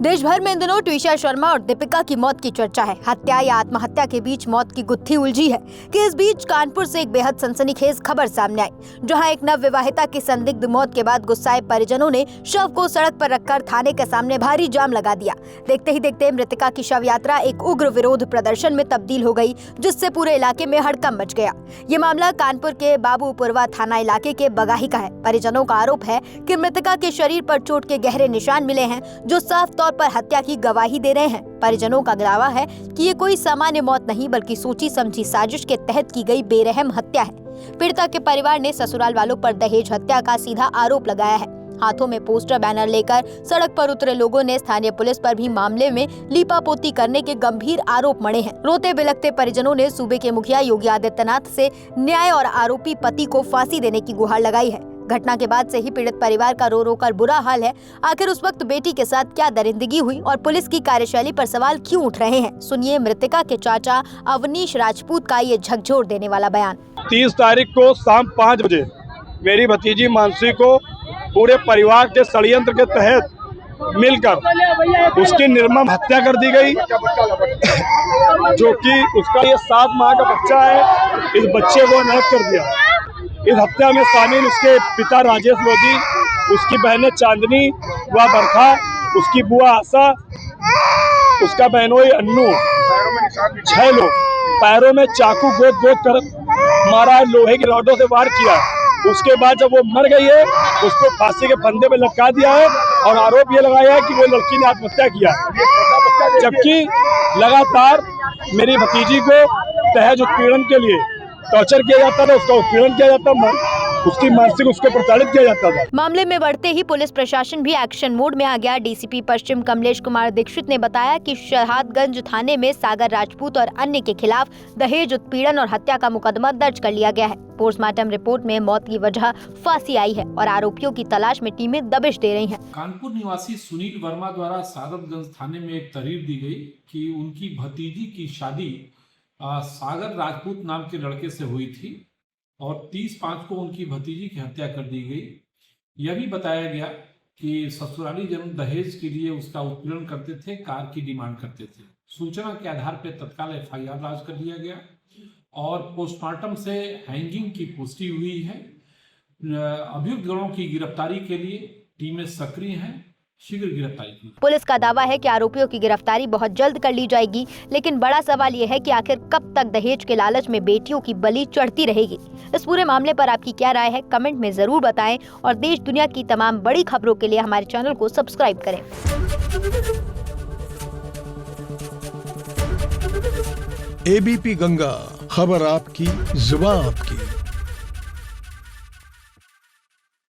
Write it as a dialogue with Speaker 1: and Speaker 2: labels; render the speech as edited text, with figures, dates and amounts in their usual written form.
Speaker 1: देश भर में इन दिनों ट्विशा शर्मा और दीपिका की मौत की चर्चा है। हत्या या आत्महत्या के बीच मौत की गुत्थी उलझी है कि इस बीच कानपुर से एक बेहद सनसनीखेज खबर सामने आई, जहां एक नवविवाहिता की संदिग्ध मौत के बाद गुस्साए परिजनों ने शव को सड़क पर रखकर थाने के सामने भारी जाम लगा दिया। देखते ही देखते मृतका की शव यात्रा एक उग्र विरोध प्रदर्शन में तब्दील हो गई, जिससे पूरे इलाके में हड़कंप मच गया। ये मामला कानपुर के बाबूपुरवा थाना इलाके के बगाही का है। परिजनों का आरोप है कि मृतका के शरीर पर चोट के गहरे निशान मिले हैं, जो साफ तौर पर हत्या की गवाही दे रहे हैं। परिजनों का दावा है कि ये कोई सामान्य मौत नहीं, बल्कि सोची समझी साजिश के तहत की गई बेरहम हत्या है। पीड़िता के परिवार ने ससुराल वालों पर दहेज हत्या का सीधा आरोप लगाया है। हाथों में पोस्टर बैनर लेकर सड़क पर उतरे लोगों ने स्थानीय पुलिस पर भी मामले में लीपापोती करने के गंभीर आरोप मढ़े हैं। रोते बिलखते परिजनों ने सूबे के मुखिया योगी आदित्यनाथ से न्याय और आरोपी पति को फांसी देने की गुहार लगाई है। घटना के बाद से ही पीड़ित परिवार का रो रो कर बुरा हाल है। आखिर उस वक्त बेटी के साथ क्या दरिंदगी हुई और पुलिस की कार्यशैली पर सवाल क्यों उठ रहे हैं? सुनिए मृतका के चाचा अवनीश राजपूत का ये झकझोर देने वाला बयान।
Speaker 2: 30 तारीख को शाम 5 बजे मेरी भतीजी मानसी को पूरे परिवार के षड्यंत्र के तहत मिलकर उसकी निर्मम हत्या कर दी गई, जो कि उसका ये 7 माह का बच्चा है। इस बच्चे को अनाथ कर दिया। इस हत्या में शामिल उसके पिता राजेश लोधी, उसकी बहनें चांदनी व बरखा, उसकी बुआ आशा, उसका बहनोई अन्नू, 6 लोग पैरों में चाकू गोद गोद कर मारा है, लोहे की रॉडों से वार किया है। उसके बाद जब वो मर गई है, उसको फांसी के फंदे में लटका दिया है और आरोप ये लगाया है कि वो लड़की ने आत्महत्या किया है। जबकि लगातार मेरी भतीजी को दहेज उत्पीड़न के लिए टॉर्चर किया जाता था, उसका उत्पीड़न किया जाता था, उसकी मानसिक उसको प्रताड़ित किया जाता था।
Speaker 1: मामले में बढ़ते ही पुलिस प्रशासन भी एक्शन मोड में आ गया। डीसीपी पश्चिम कमलेश कुमार दीक्षित ने बताया कि शहादगंज थाने में सागर राजपूत और अन्य के खिलाफ दहेज उत्पीड़न और हत्या का मुकदमा दर्ज कर लिया गया है। पोस्टमार्टम रिपोर्ट में मौत की वजह फांसी आई है और आरोपियों की तलाश में टीमें दबिश दे रही हैं।
Speaker 3: कानपुर निवासी सुनील वर्मा द्वारा सागरगंज थाने में एक तहरीर दी गई कि उनकी भतीजी की शादी सागर राजपूत नाम के लड़के से हुई थी और 30/5 को उनकी भतीजी की हत्या कर दी गई। यह भी बताया गया कि ससुराली जन दहेज के लिए उसका उत्पीड़न करते थे, कार की डिमांड करते थे। सूचना के आधार पर तत्काल FIR लॉन्च कर दिया गया और पोस्टमार्टम से हैंगिंग की पुष्टि हुई है। अभियुक्त गणों की गिरफ्तारी के लिए टीमें सक्रिय हैं, शीघ्र गिरफ्तारी की।
Speaker 1: पुलिस का दावा है कि आरोपियों की गिरफ्तारी बहुत जल्द कर ली जाएगी, लेकिन बड़ा सवाल यह है कि आखिर कब तक दहेज के लालच में बेटियों की बलि चढ़ती रहेगी। इस पूरे मामले पर आपकी क्या राय है, कमेंट में जरूर बताएं और देश दुनिया की तमाम बड़ी खबरों के लिए हमारे चैनल को सब्सक्राइब करें।
Speaker 4: ABP गंगा, खबर आपकी, जुबान आपकी।